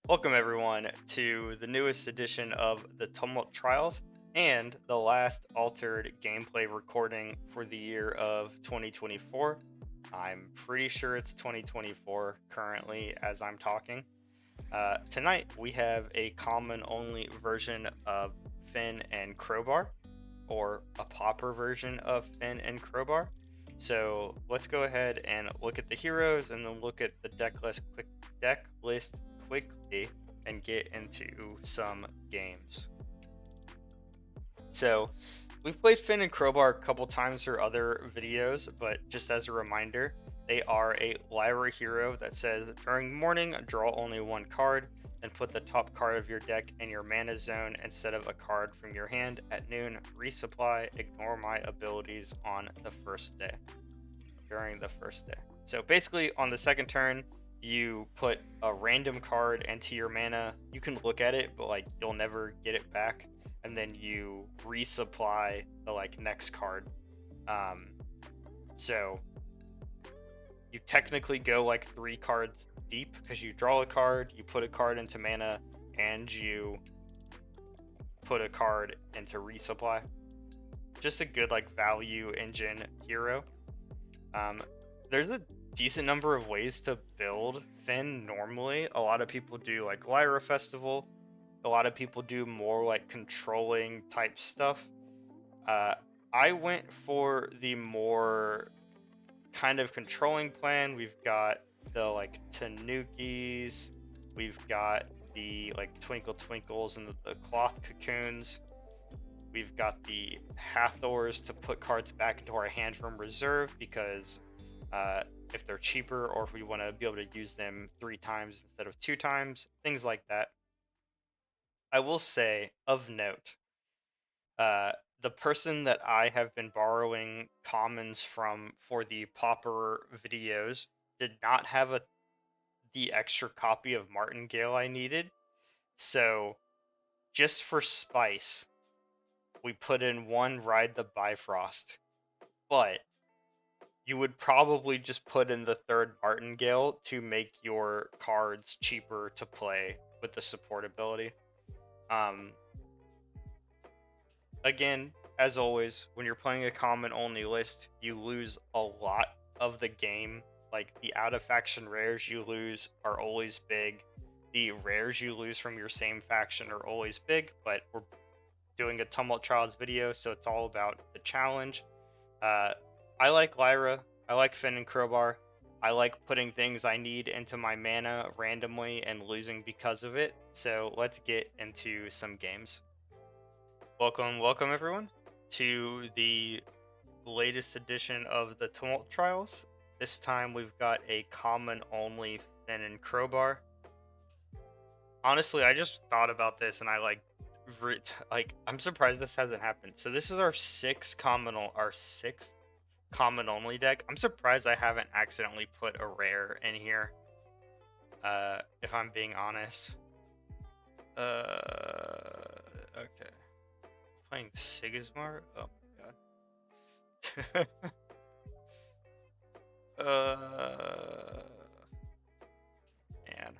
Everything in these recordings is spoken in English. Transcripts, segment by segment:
Welcome everyone to the newest edition of the Tumult Trials and the last altered gameplay recording for the year of 2024. I'm pretty sure it's 2024 currently as I'm talking. Tonight we have a common only version of Fen and Crowbar, or a Pauper version of Fen and Crowbar. So let's go ahead and look at the heroes and then look at the deck list quickly and get into some games. So we've played Fen and Crowbar a couple times for other videos, but just as a reminder, they are a Lyra hero that says during morning draw only one card, then put the top card of your deck in your mana zone instead of a card from your hand. At noon, resupply, ignore my abilities on the first day. During the first day. So basically on the second turn, you put a random card into your mana. You can look at it, but like you'll never get it back. And then you resupply the next card. So you technically go like 3 cards deep because you draw a card, you put a card into mana, and you put a card into resupply. Just a good value engine hero. There's a decent number of ways to build Fen normally. A lot of people do like Lyra Festival. A lot of people do more controlling type stuff. I went for the more kind of controlling plan. We've got the Tanukis. We've got the Twinkle Twinkles and the cloth cocoons. We've got the Hathors to put cards back into our hand from reserve because if they're cheaper, or if we want to be able to use them 3 times instead of 2 times, things like that. I will say, of note, the person that I have been borrowing commons from for the Pauper videos did not have the extra copy of Martingale I needed, so just for spice, we put in 1 Ride the Bifrost, but you would probably just put in the 3rd Martingale to make your cards cheaper to play with the support ability. Again, as always, when you're playing a common only list, you lose a lot of the game. Like the out of faction rares you lose are always big. The rares you lose from your same faction are always big, but we're doing a Tumult Trials video, so it's all about the challenge. I like Lyra, I like Fen and Crowbar, I like putting things I need into my mana randomly and losing because of it, so let's get into some games. Welcome everyone to the latest edition of the Tumult Trials. This time we've got a common only Fen and Crowbar. Honestly, I just thought about this and I'm surprised this hasn't happened. So this is our 6th common only deck. I'm surprised I haven't accidentally put a rare in here. If I'm being honest. Okay. Playing Sigismar? Oh my god. Man.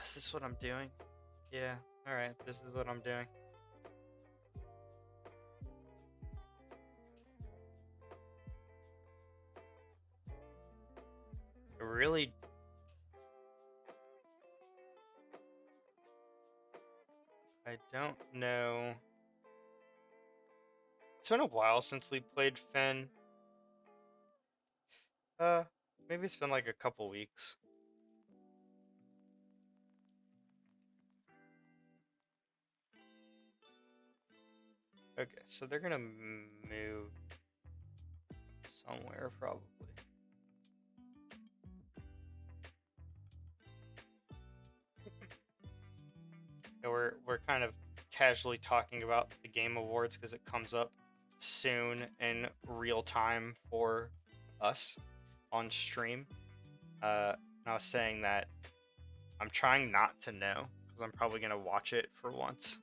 Is this what I'm doing? Yeah, alright, this is what I'm doing. Really? I don't know. It's been a while since we played Fen. Maybe it's been like a couple weeks. Okay, so they're gonna move somewhere probably. We're kind of casually talking about the Game Awards because it comes up soon in real time for us on stream. And I was saying that I'm trying not to know because I'm probably gonna watch it for once.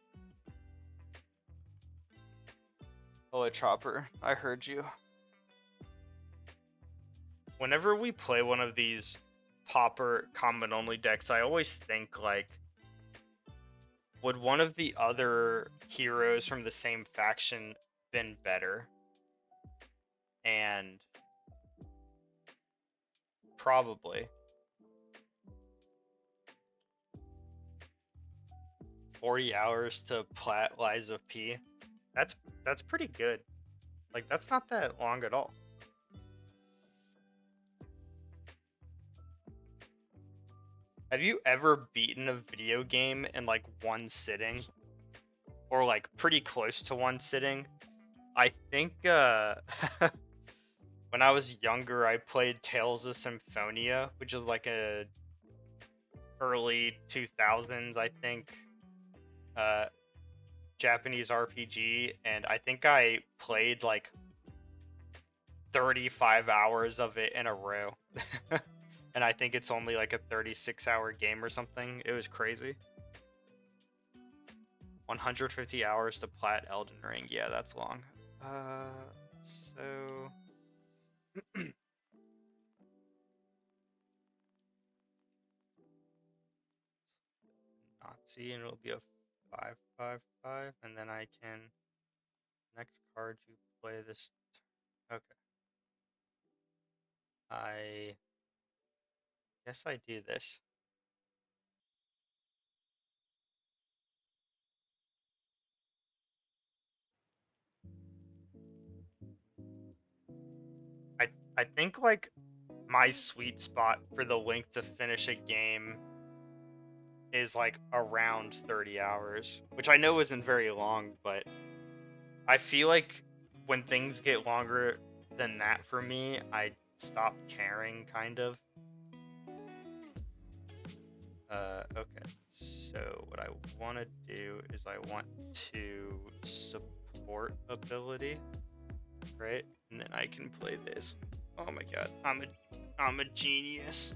Hello, Chopper. I heard you. Whenever we play one of these Pauper common only decks, I always think like, would one of the other heroes from the same faction been better? And probably 40 hours to plat Liza P. That's pretty good. Like, that's not that long at all. Have you ever beaten a video game in like one sitting? Or like pretty close to one sitting? I think when I was younger I played Tales of Symphonia, which is like a early 2000s, I think, Japanese RPG, and I think I played like 35 hours of it in a row. And I think it's only like a 36-hour game or something. It was crazy. 150 hours to plat Elden Ring. Yeah, that's long. So Nazi, and it'll be a 5/5/5, and then I can next card you play this. Okay. I guess I do this. I think like my sweet spot for the length to finish a game is like around 30 hours, which I know isn't very long, but I feel like when things get longer than that for me, I stop caring, kind of. Okay, so what I want to do is I want to support ability, right? And then I can play this. Oh my god, I'm a genius.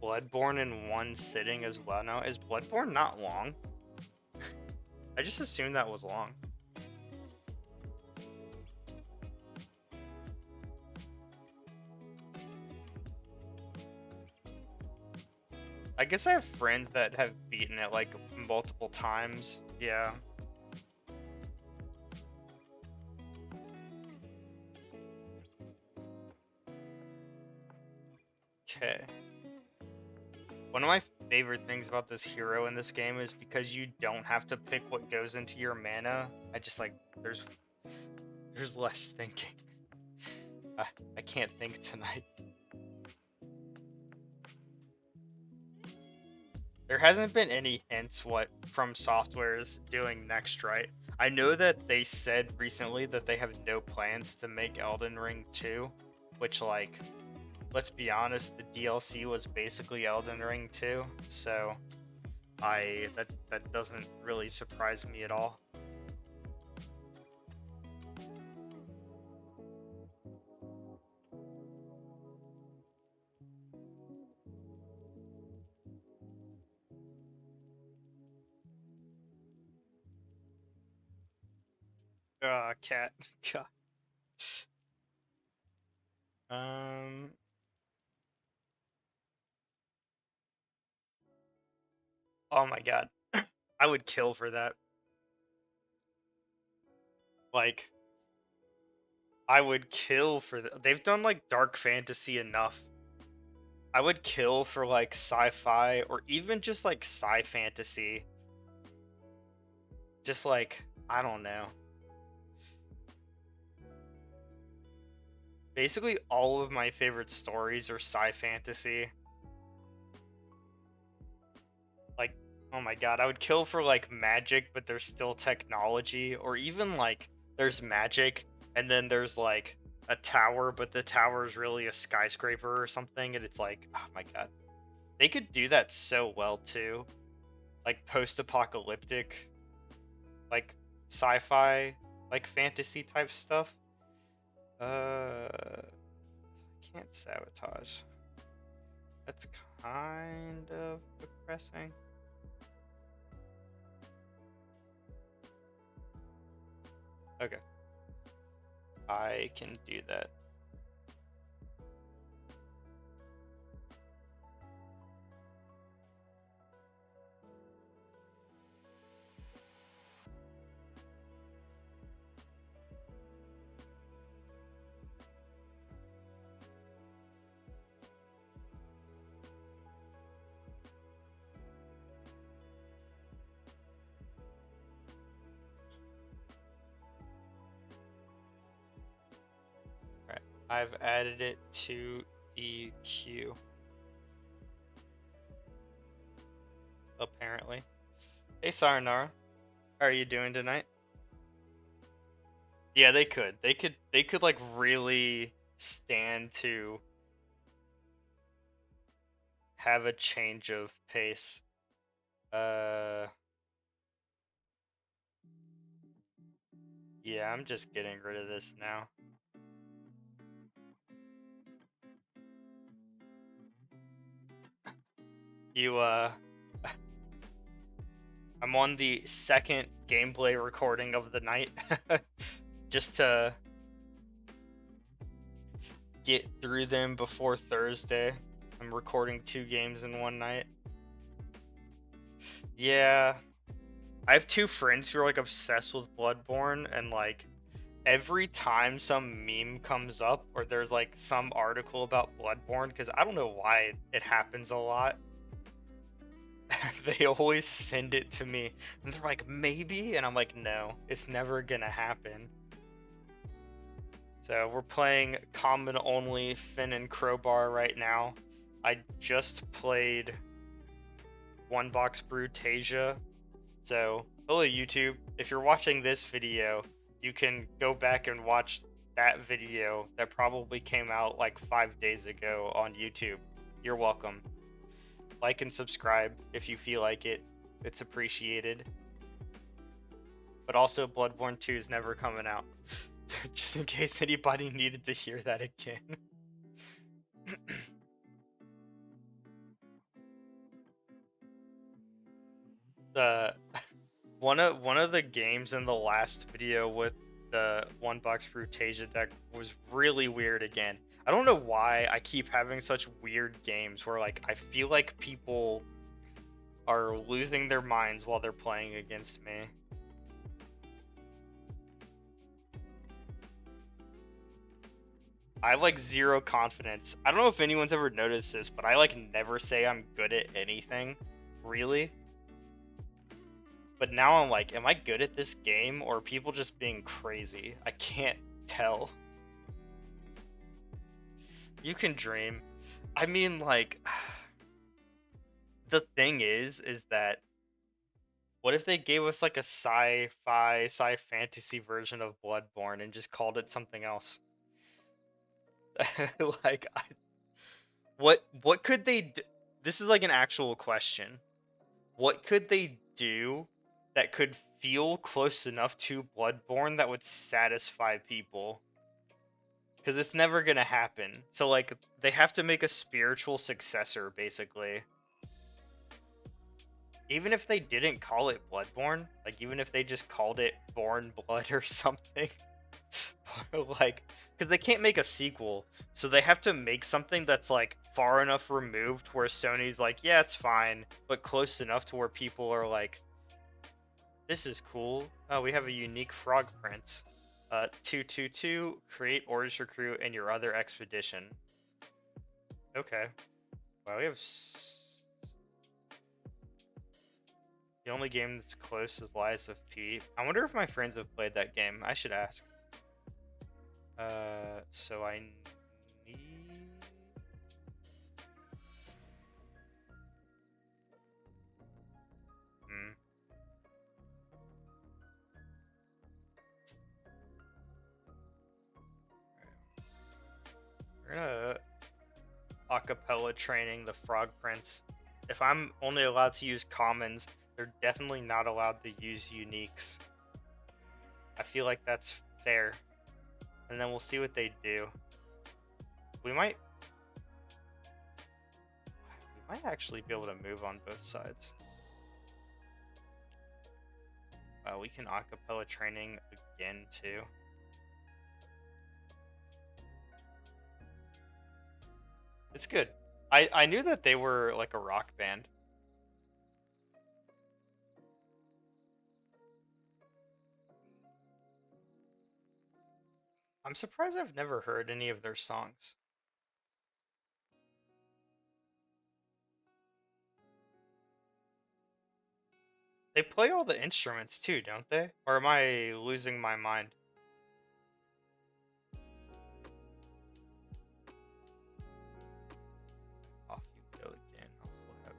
Bloodborne in one sitting as well. Now, is Bloodborne not long? I just assumed that was long. I guess I have friends that have beaten it like multiple times. Yeah. Okay. One of my favorite things about this hero in this game is because you don't have to pick what goes into your mana. I just like, there's less thinking. I can't think tonight. There hasn't been any hints what From Software is doing next, right? I know that they said recently that they have no plans to make Elden Ring 2, which, like, let's be honest, the DLC was basically Elden Ring 2, so that doesn't really surprise me at all. Cat. God. Um. Oh my god. I would kill for that. Like, I would kill for that. They've done like dark fantasy enough. I would kill for like sci-fi or even just like sci-fantasy. Just like, I don't know. Basically all of my favorite stories are sci-fantasy. Like, oh my god, I would kill for like magic, but there's still technology, or even like there's magic and then there's like a tower, but the tower is really a skyscraper or something, and it's like, oh my god. They could do that so well too. Like post-apocalyptic, like sci-fi, like fantasy type stuff. I can't sabotage. That's kind of depressing. Okay. I can do that. Alright, I've added it to the queue. Apparently. Hey Sayonara, how are you doing tonight? Yeah, they could. They could like really stand to have a change of pace. Yeah, I'm just getting rid of this now. I'm on the second gameplay recording of the night. Just to get through them before Thursday. I'm recording 2 games in one night. Yeah. I have 2 friends who are like obsessed with Bloodborne, and like every time some meme comes up or there's like some article about Bloodborne, because I don't know why it happens a lot, they always send it to me and they're like, maybe, and I'm like, no, it's never gonna happen. So we're playing common only Fen and Crowbar right now. I just played One Box Brutasia. So hello YouTube, if you're watching this video, you can go back and watch that video that probably came out like 5 days ago on YouTube. You're welcome. Like and subscribe if you feel like it. It's appreciated. But also Bloodborne 2 is never coming out. Just in case anybody needed to hear that again. The one of the games in the last video with the One Box Brutasia deck was really weird again. I don't know why I keep having such weird games where like I feel like people are losing their minds while they're playing against me. I have like 0 confidence. I don't know if anyone's ever noticed this, but I like never say I'm good at anything, really. But now I'm like, am I good at this game, or are people just being crazy? I can't tell. You can dream. I mean, like, the thing is that what if they gave us like a sci-fi, sci-fantasy version of Bloodborne and just called it something else? Like, what could they do? This is like an actual question. What could they do that could feel close enough to Bloodborne that would satisfy people? Because it's never gonna happen. So like, they have to make a spiritual successor, basically. Even if they didn't call it Bloodborne, like even if they just called it Born Blood or something, like, because they can't make a sequel, so they have to make something that's like far enough removed where Sony's like, yeah, it's fine, but close enough to where people are like, this is cool. Oh, we have a unique frog prince. 222, create Ordis recruit and your other expedition. Okay. Wow, we have the only game that's close is Lies of P. I wonder if my friends have played that game. I should ask. So I need... We're gonna acapella training the Frog Prince. If I'm only allowed to use commons, they're definitely not allowed to use uniques. I feel like that's fair. And then we'll see what they do. We might actually be able to move on both sides. We can acapella training again too. It's good. I knew that they were like a rock band. I'm surprised I've never heard any of their songs. They play all the instruments too, don't they? Or am I losing my mind? Off you go again. Also have...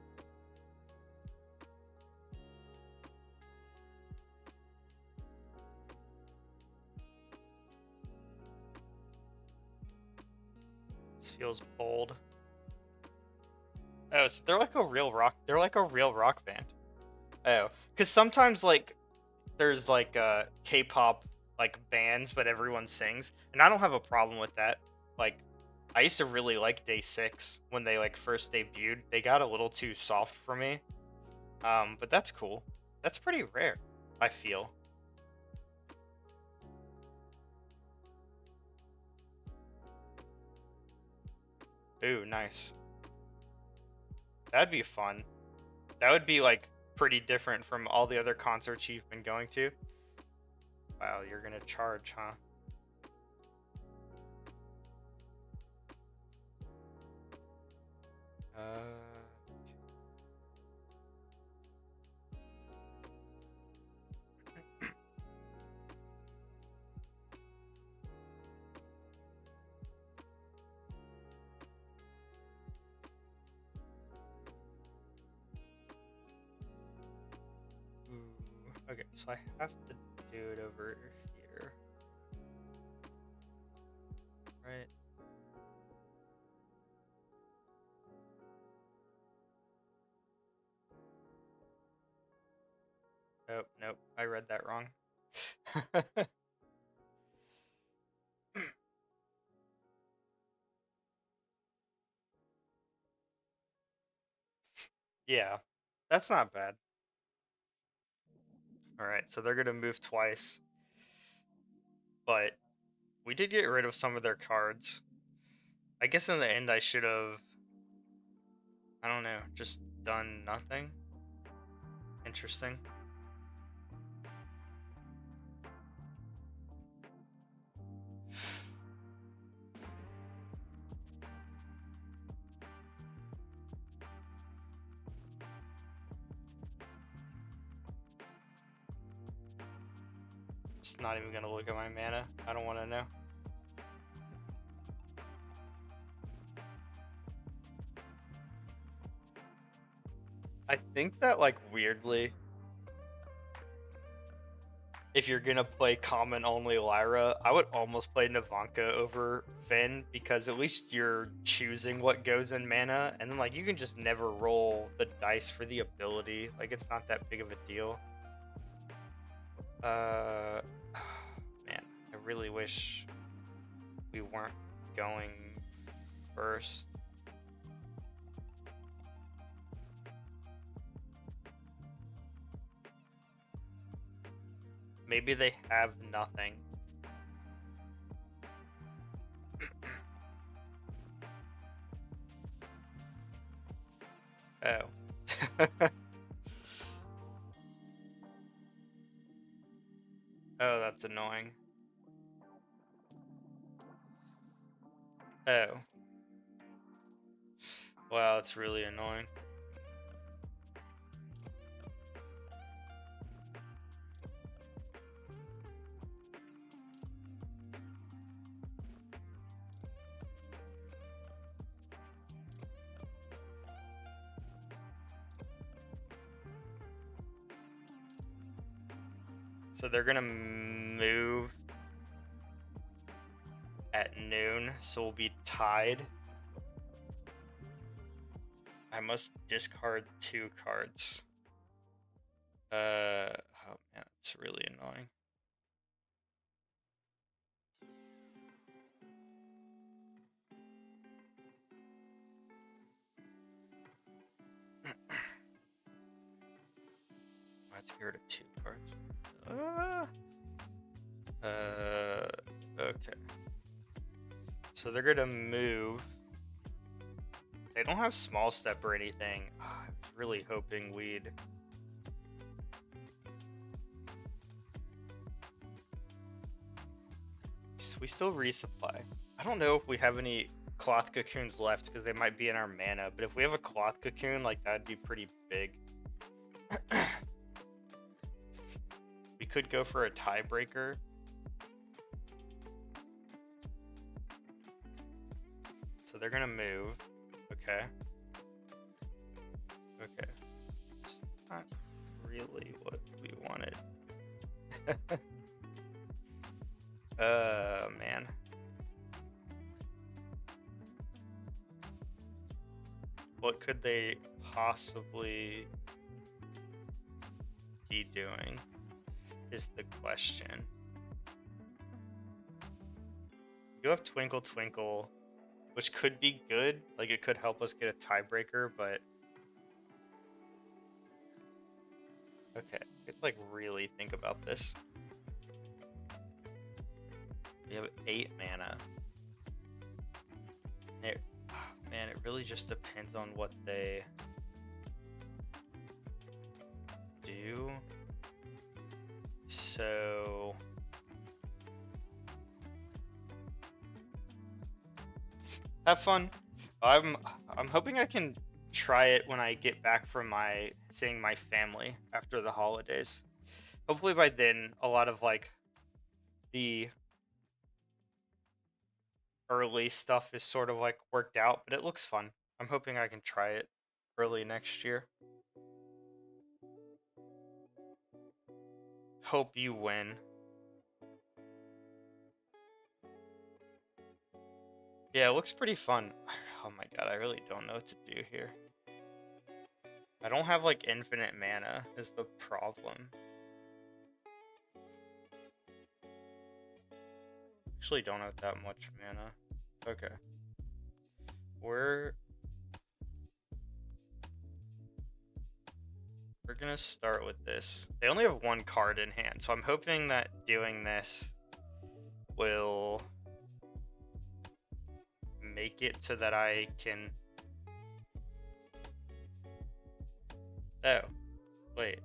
This feels bold. Oh, so they're like a real rock. They're like a real rock band. Oh, because sometimes like there's like K-pop like bands, but everyone sings, and I don't have a problem with that. Like, I used to really like Day 6 when they like first debuted. They got a little too soft for me. But that's cool. That's pretty rare, I feel. Ooh, nice. That'd be fun. That would be like pretty different from all the other concerts you've been going to. Wow, you're gonna charge, huh? Ooh, okay, so I have to do it over here. Right. Oh, nope, I read that wrong. Yeah, that's not bad. Alright, so they're gonna move twice. But we did get rid of some of their cards. I guess in the end I should have, I don't know, just done nothing. Interesting. Just not even gonna look at my mana. I don't want to know. I think that like weirdly, if you're gonna play common only Lyra, I would almost play Navanka over Fen because at least you're choosing what goes in mana, and then like you can just never roll the dice for the ability. Like it's not that big of a deal. Man, I really wish we weren't going first. Maybe they have nothing. Oh. Oh, that's annoying. Oh. Wow, that's really annoying. So they're gonna move at noon, so we'll be tied. I must discard 2 cards. Oh man, it's really annoying. I have to get rid of 2 cards. Okay. So they're gonna move. They don't have small step or anything. I was really hoping we'd... We still resupply. I don't know if we have any cloth cocoons left because they might be in our mana, but if we have a cloth cocoon, like that'd be pretty big. We could go for a tiebreaker. So they're gonna move. Okay. Okay. It's not really what we wanted. Man. What could they possibly be doing is the question. You have Twinkle Twinkle, which could be good. Like, it could help us get a tiebreaker, but... Okay, let's like really think about this. We have 8 mana. Man, it really just depends on what they do. So have fun. I'm hoping I can try it when I get back from seeing my family after the holidays. Hopefully by then a lot of like the early stuff is sort of like worked out, but it looks fun. I'm hoping I can try it early next year. Hope you win. Yeah, it looks pretty fun. Oh my god, I really don't know what to do here. I don't have like infinite mana is the problem. Actually don't have that much mana. Okay. We're gonna start with this. They only have 1 card in hand, so I'm hoping that doing this will make it so that I can... Oh, wait.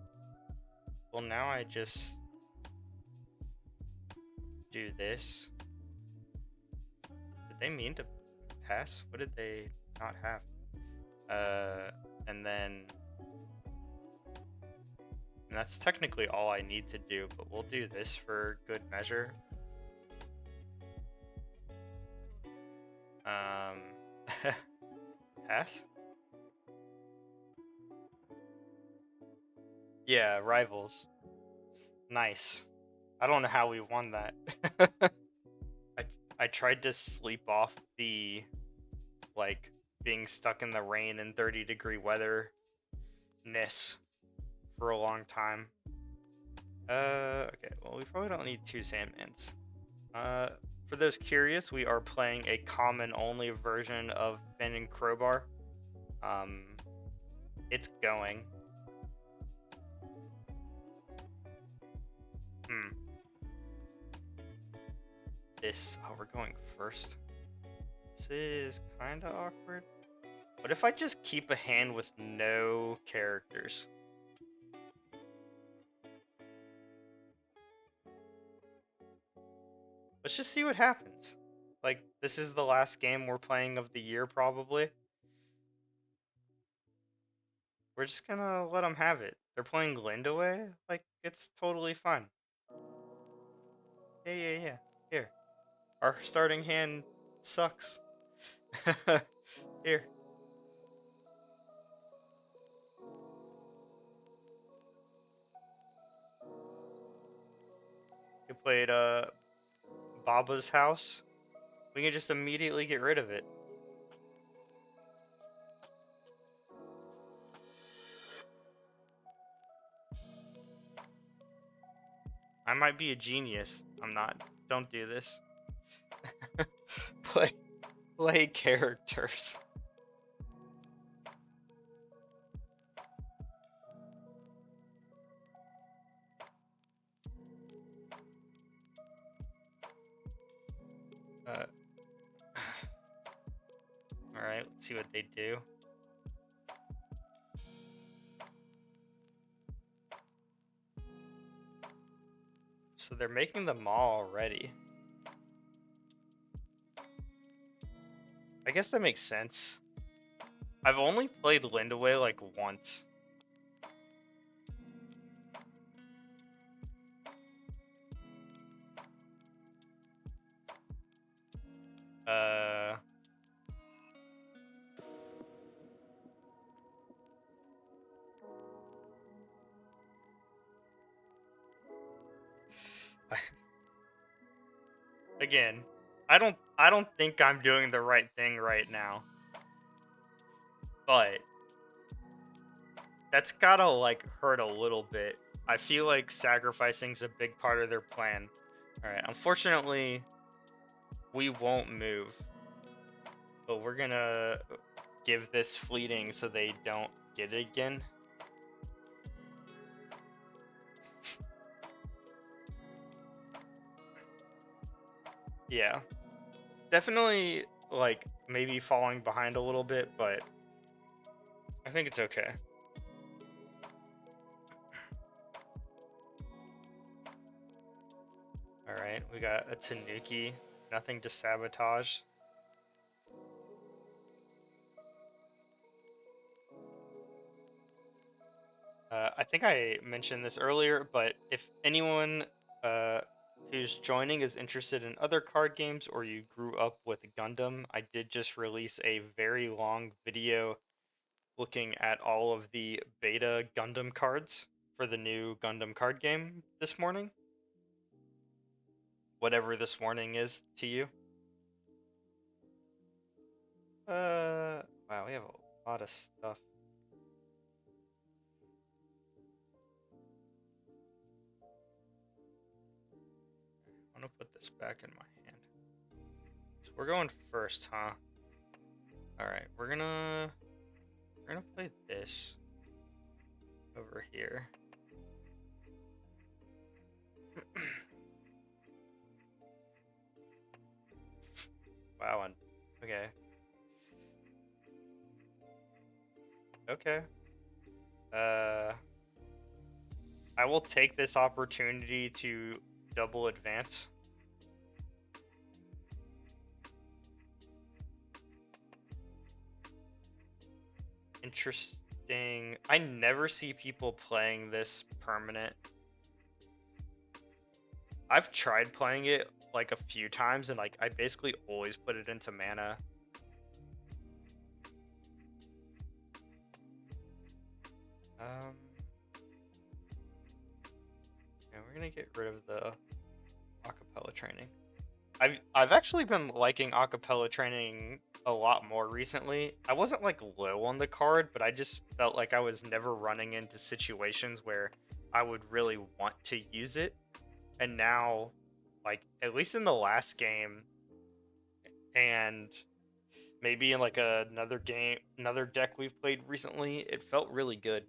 Well, now I just do this. Did they mean to pass? What did they not have? And then... And that's technically all I need to do, but we'll do this for good measure. Pass? Yeah, rivals. Nice. I don't know how we won that. I tried to sleep off the, like, being stuck in the rain and 30-degree weather-ness for a long time. Okay, well, we probably don't need 2 Sandmans. For those curious, we are playing a common-only version of Fen and Crowbar. It's going. Oh, we're going first. This is kinda awkward. What if I just keep a hand with no characters? Let's just see what happens. Like, this is the last game we're playing of the year, probably. We're just gonna let them have it. They're playing Lindiwe? Like, it's totally fine. Yeah. Here. Our starting hand sucks. Here. You played, Baba's House. We can just immediately get rid of it. I might be a genius. I'm not. Don't do this. Play characters. Alright, let's see what they do. So they're making the Maw already. I guess that makes sense. I've only played Lindiwe like once. Again, I don't think I'm doing the right thing right now. But that's gotta like hurt a little bit. I feel like sacrificing's a big part of their plan. Alright, unfortunately, we won't move. But we're gonna give this fleeting so they don't get it again. Yeah. Definitely, like, maybe falling behind a little bit, but I think it's okay. Alright, we got a Tanuki. Nothing to sabotage. I think I mentioned this earlier, but if anyone who's joining is interested in other card games or you grew up with Gundam, I did just release a very long video looking at all of the beta Gundam cards for the new Gundam card game this morning. Whatever this morning is to you. Wow, we have a lot of stuff. I'm gonna put this back in my hand. So we're going first, huh? Alright, we're gonna play this over here. Wow, okay. Okay. I will take this opportunity to double advance. Interesting. I never see people playing this permanent. I've tried playing it like a few times and like I basically always put it into mana. Yeah, we're gonna get rid of the acapella training. I've actually been liking acapella training a lot more recently. I wasn't like low on the card, but I just felt like I was never running into situations where I would really want to use it. And now, like at least in the last game, and maybe in like another game, another deck we've played recently, it felt really good.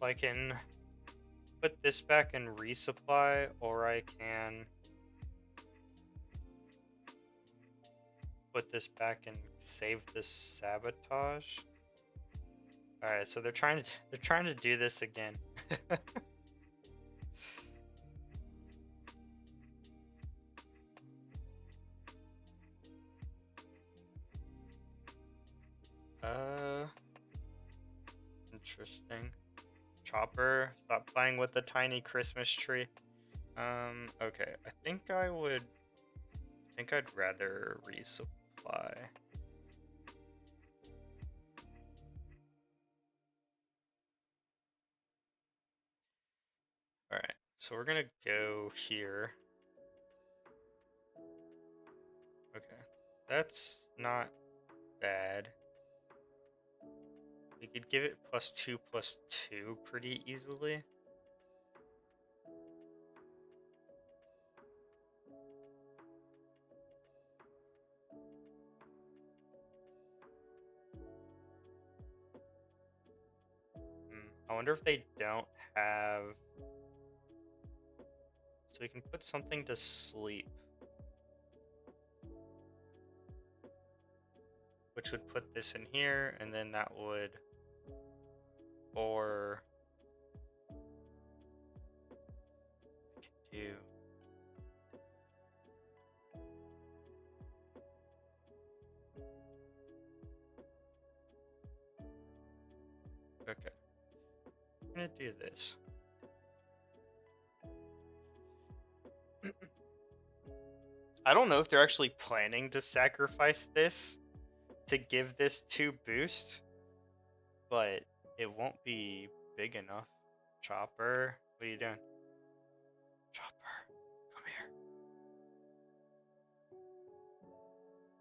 I can put this back and resupply, or I can put this back and save this sabotage. All right, so they're trying to do this again. Interesting. Chopper, stop playing with the tiny Christmas tree. Okay, I think I'd rather resupply. Alright, so we're gonna go here. Okay, that's not bad. We could give it +2/+2 pretty easily. I wonder if they don't have... So we can put something to sleep. Which would put this in here, and then that would... Or... I can do... Okay. I'm gonna do this. I don't know if they're actually planning to sacrifice this to give this 2 boost, but it won't be big enough. Chopper, what are you doing? Chopper, come here.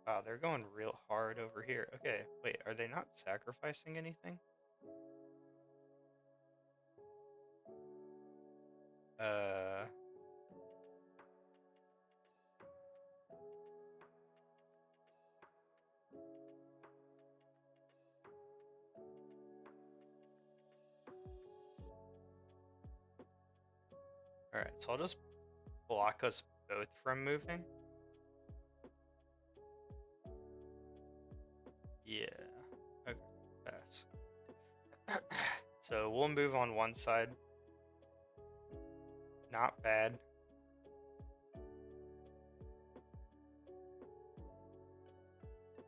Wow, they're going real hard over here. Okay, wait, are they not sacrificing anything? Alright, so I'll just block us both from moving. Yeah, okay, pass. So we'll move on one side. Not bad.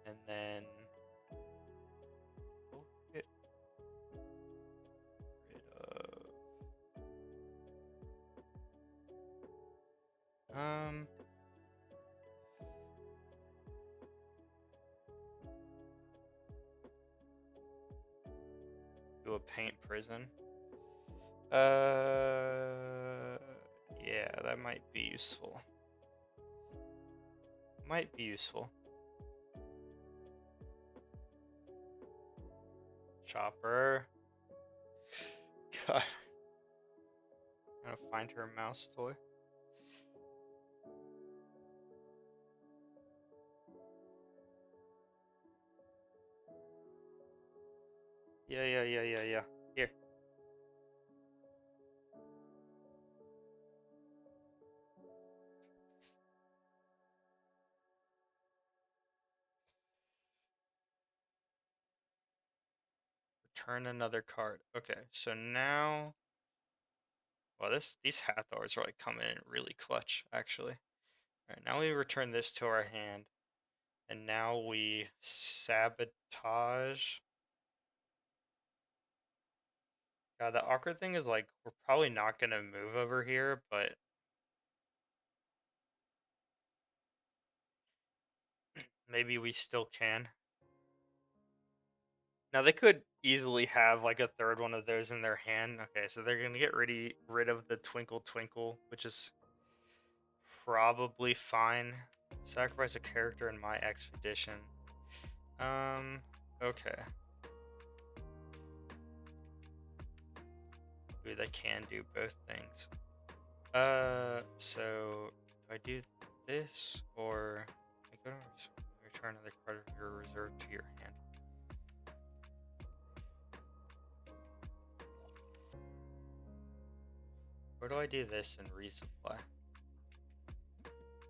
And then we'll get rid of do a paint prison. Yeah, that might be useful. Might be useful. Chopper. God. I'm gonna find her mouse toy. Yeah. Here. Return another card. Okay, so now... Well, these Hathors are like coming in really clutch, actually. Alright, now we return this to our hand. And now we sabotage. God, the awkward thing is like, we're probably not gonna move over here, but maybe we still can. Now they could easily have like a third one of those in their hand. Okay, so they're gonna get rid of the Twinkle Twinkle, which is probably fine. Sacrifice a character in my expedition. Okay. Ooh, they can do both things. So do I do this or I go to return another card of your reserve to your hand? Or do I do this and resupply?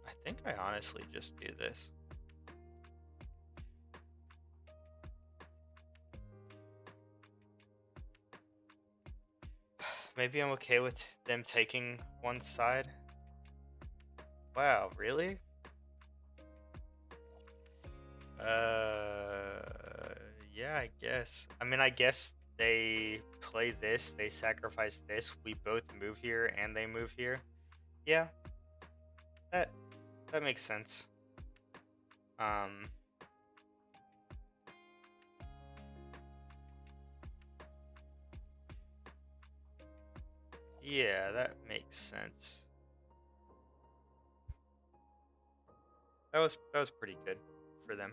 I think I honestly just do this. Maybe I'm okay with them taking one side. Wow, really? Yeah, I guess. I mean, I guess they play this, they sacrifice this, we both move here and they move here. Yeah. That makes sense. Yeah, that makes sense. That was pretty good for them.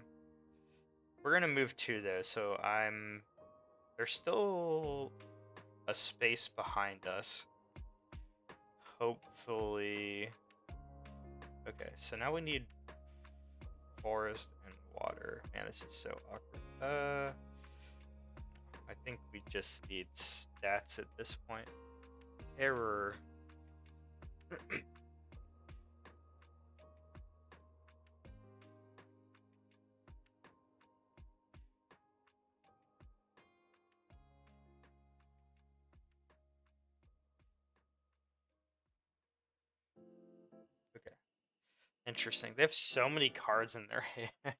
We're gonna move 2 though, so there's still a space behind us. Hopefully. Okay, so now we need forest and water. Man, this is so awkward. I think we just need stats at this point. Error. Okay. Interesting. They have so many cards in their hand.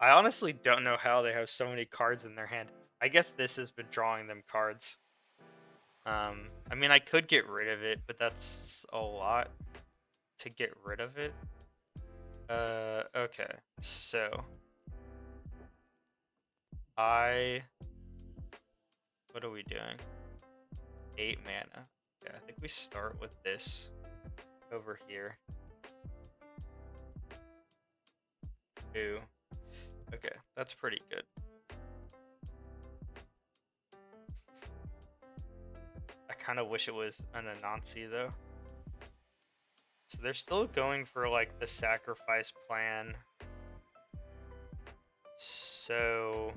I honestly don't know how they have so many cards in their hand. I guess this has been drawing them cards. I mean, I could get rid of it, but that's a lot to get rid of it. Okay. So, what are we doing? 8 mana. Yeah, I think we start with this over here. 2. Okay, that's pretty good. I kind of wish it was an Anansi though. So they're still going for like the sacrifice plan. So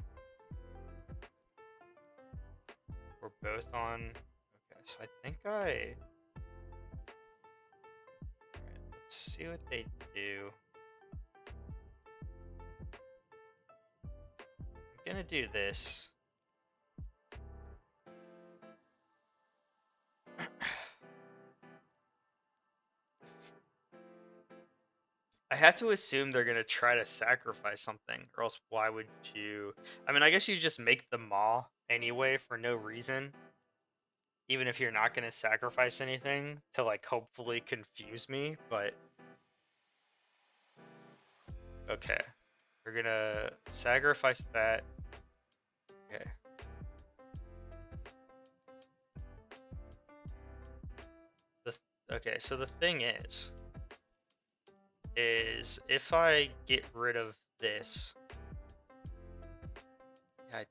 we're both on. Okay, so I think Alright, let's see what they do. I'm gonna do this. I have to assume they're gonna try to sacrifice something, or else why would you? I mean, I guess you just make the Maw anyway for no reason, even if you're not gonna sacrifice anything to like hopefully confuse me. But okay, we're gonna sacrifice that. Okay. Okay, so the thing is if I get rid of this, yeah,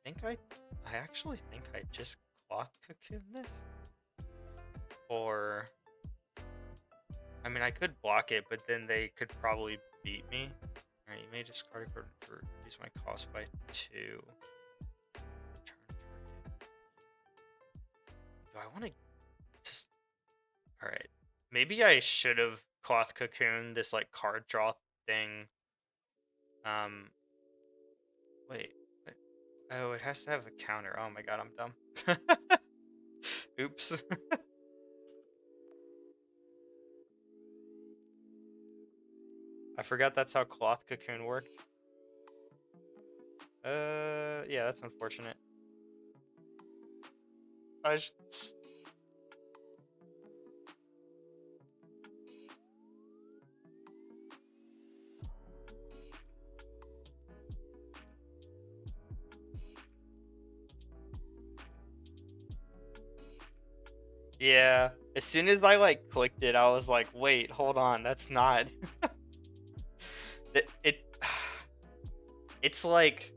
I actually think I just cloth cocoon this, or I mean I could block it, but then they could probably beat me. All right, you may discard a card to reduce my cost by 2. Do I want to just? All right, maybe I should have cloth cocoon this like card draw thing. Wait. Oh, it has to have a counter. Oh my god, I'm dumb. Oops. I forgot that's how cloth cocoon worked. Yeah, that's unfortunate. I just... Yeah, as soon as I like clicked it, I was like, wait, hold on, that's not. it it's like,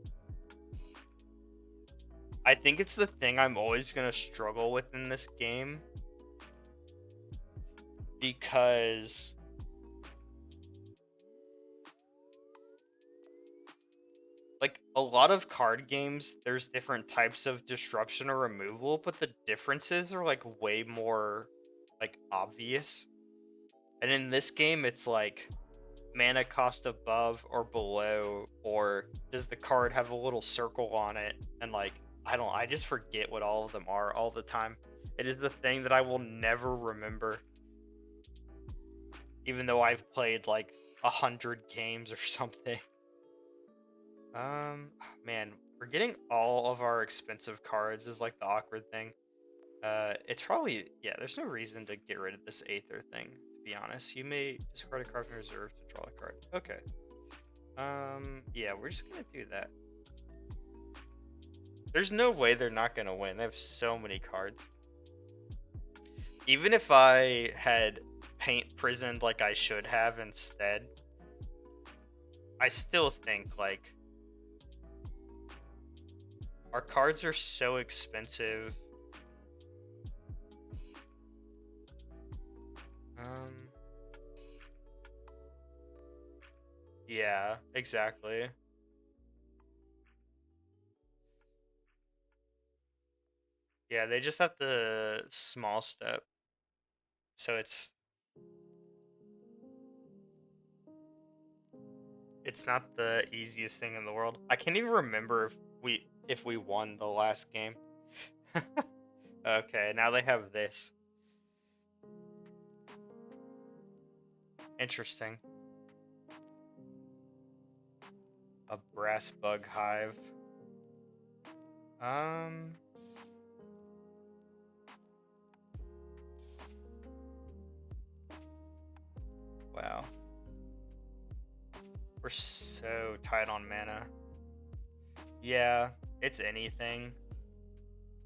I think it's the thing I'm always gonna struggle with in this game, because like a lot of card games, there's different types of disruption or removal, but the differences are like way more like obvious. And in this game, it's like mana cost above or below, or does the card have a little circle on it? And like, I just forget what all of them are all the time. It is the thing that I will never remember, even though I've played like 100 games or something. Man, forgetting all of our expensive cards is like the awkward thing. It's probably, yeah, there's no reason to get rid of this Aether thing, to be honest. You may discard a card from reserve to draw a card. Okay. Yeah, we're just gonna do that. There's no way they're not gonna win. They have so many cards. Even if I had paint prisoned like I should have instead, I still think like our cards are so expensive. Yeah, exactly. Yeah, they just have the small step. So it's not the easiest thing in the world. I can't even remember if we won the last game. Okay, now they have this. Interesting. A brass bug hive. Um wow. We're so tight on mana. Yeah, it's anything.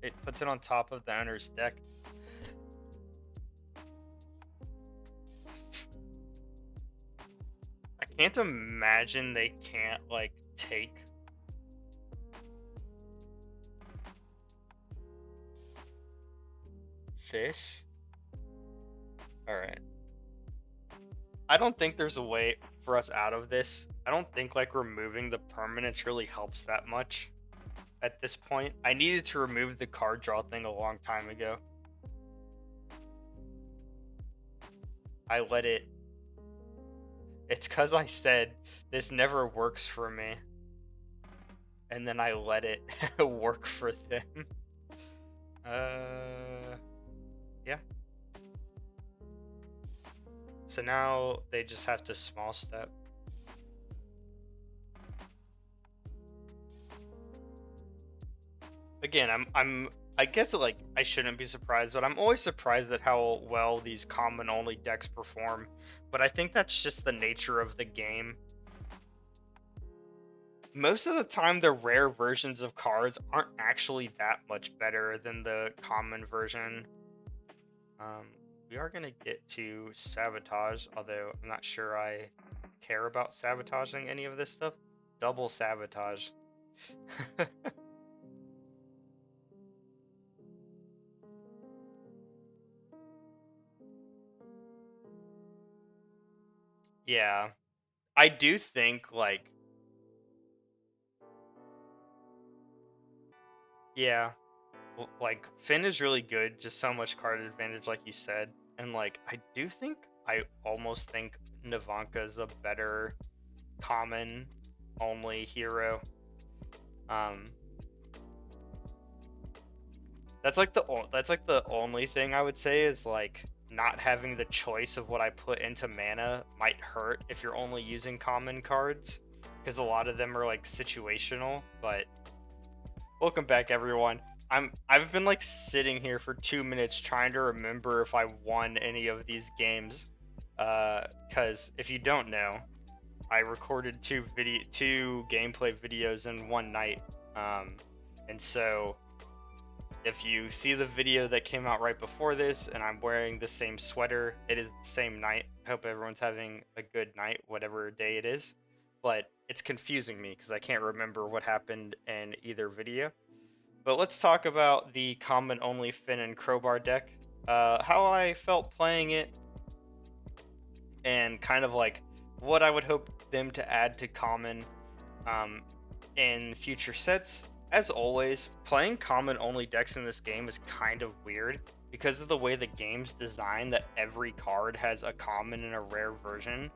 It puts it on top of the owner's deck. I can't imagine they can't like take this. Alright. I don't think there's a way for us out of this. I don't think like removing the permanents really helps that much at this point. I needed to remove the card draw thing a long time ago. I let it. It's because I said this never works for me. And then I let it work for them. Yeah. So now they just have to small step. Again, I guess like I shouldn't be surprised, but I'm always surprised at how well these common only decks perform. But I think that's just the nature of the game. Most of the time, the rare versions of cards aren't actually that much better than the common version. We are gonna get to sabotage, although I'm not sure I care about sabotaging any of this stuff. Double sabotage. Yeah, I do think like, yeah, like Finn is really good, just so much card advantage, like you said, and like I do think I almost think Navanka is a better common only hero. Um, that's like the only thing I would say is like not having the choice of what I put into mana might hurt if you're only using common cards, because a lot of them are like situational. But welcome back, everyone. I've been like sitting here for 2 minutes trying to remember if I won any of these games, because if you don't know, I recorded two gameplay videos in one night, and so if you see the video that came out right before this and I'm wearing the same sweater, it is the same night. I hope everyone's having a good night, whatever day it is. But it's confusing me because I can't remember what happened in either video. But let's talk about the common only Finn and Crowbar deck. How I felt playing it, and kind of like what I would hope them to add to common um, in future sets. As always, playing common only decks in this game is kind of weird because of the way the game's designed that every card has a common and a rare version.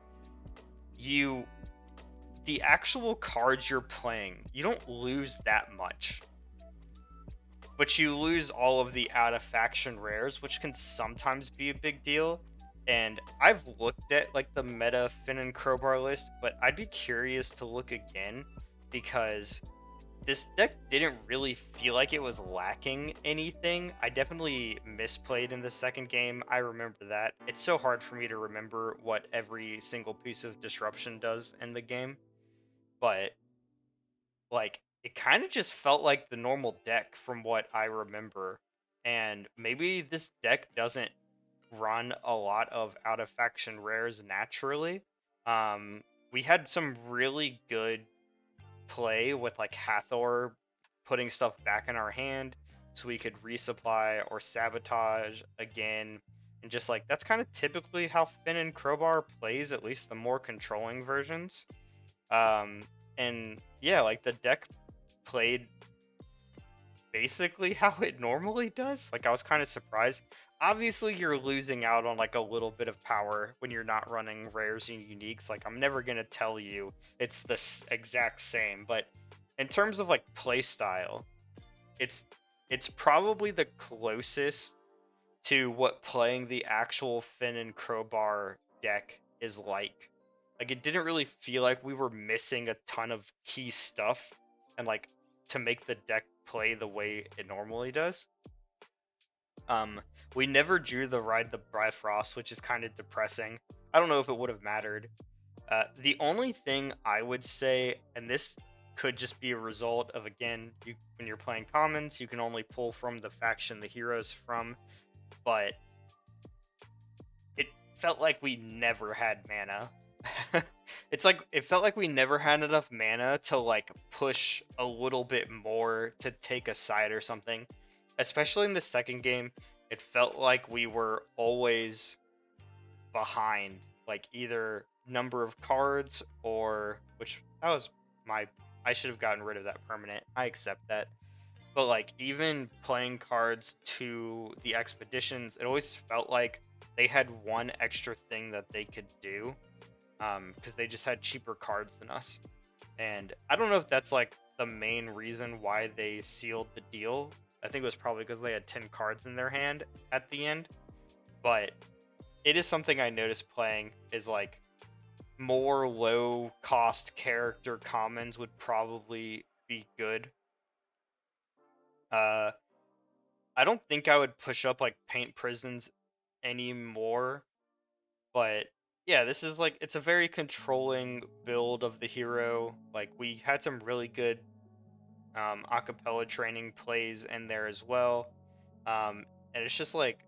The actual cards you're playing, you don't lose that much. But you lose all of the out of faction rares, which can sometimes be a big deal. And I've looked at like the meta Finn and Crowbar list, but I'd be curious to look again because this deck didn't really feel like it was lacking anything. I definitely misplayed in the second game. I remember that. It's so hard for me to remember what every single piece of disruption does in the game. But like it kind of just felt like the normal deck from what I remember. And maybe this deck doesn't run a lot of out of faction rares naturally. We had some really good play with like Hathor putting stuff back in our hand so we could resupply or sabotage again. And just like that's kind of typically how Finn and Crowbar plays, at least the more controlling versions. Um, and yeah, like the deck played basically how it normally does. Like, I was kind of surprised. Obviously, you're losing out on like a little bit of power when you're not running rares and uniques. Like, I'm never gonna tell you it's the exact same, but in terms of like play style, it's it's probably the closest to what playing the actual Fin and Crowbar deck is like. Like, it didn't really feel like we were missing a ton of key stuff and like to make the deck play the way it normally does. Um, we never drew the Ride the Bifrost, which is kind of depressing. I don't know if it would have mattered. The only thing I would say, and this could just be a result of, again, when you're playing commons, you can only pull from the faction the heroes from, but it felt like we never had mana. It's like it felt like we never had enough mana to like push a little bit more to take a side or something. Especially in the second game, it felt like we were always behind, like either number of cards or which that was my I should have gotten rid of that permanent. I accept that. But like even playing cards to the expeditions, it always felt like they had one extra thing that they could do, because they just had cheaper cards than us. And I don't know if that's like the main reason why they sealed the deal. I think it was probably because they had 10 cards in their hand at the end. But it is something I noticed playing is like more low cost character commons would probably be good. Uh, I don't think I would push up like paint prisons anymore, but yeah, this is like it's a very controlling build of the hero. Like we had some really good acapella training plays in there as well. And it's just like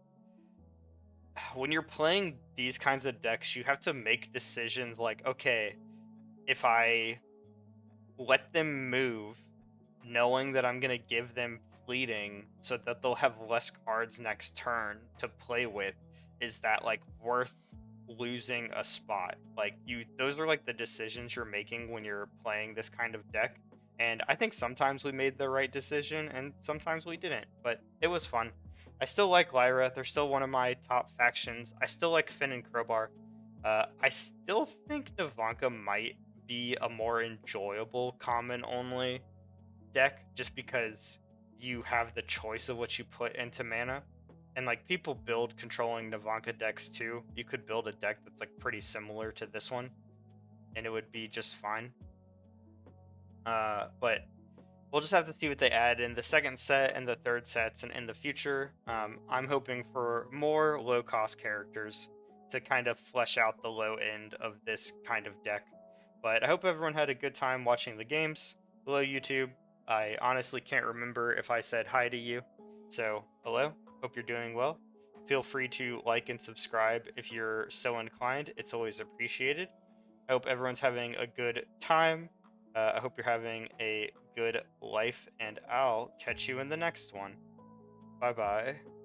when you're playing these kinds of decks, you have to make decisions like, okay, if I let them move, knowing that I'm gonna give them fleeting so that they'll have less cards next turn to play with, is that like worth losing a spot? Like those are like the decisions you're making when you're playing this kind of deck. And I think sometimes we made the right decision and sometimes we didn't, but it was fun. I still like Lyra. They're still one of my top factions. I still like Finn and Crowbar. I still think Navanka might be a more enjoyable common only deck just because you have the choice of what you put into mana. And like people build controlling Navanka decks too. You could build a deck that's like pretty similar to this one and it would be just fine. But we'll just have to see what they add in the second set and the third sets and in the future. I'm hoping for more low cost characters to kind of flesh out the low end of this kind of deck. But I hope everyone had a good time watching the games. Hello, YouTube. I honestly can't remember if I said hi to you. So, hello. Hope you're doing well. Feel free to like and subscribe if you're so inclined. It's always appreciated. I hope everyone's having a good time. I hope you're having a good life, and I'll catch you in the next one. Bye bye.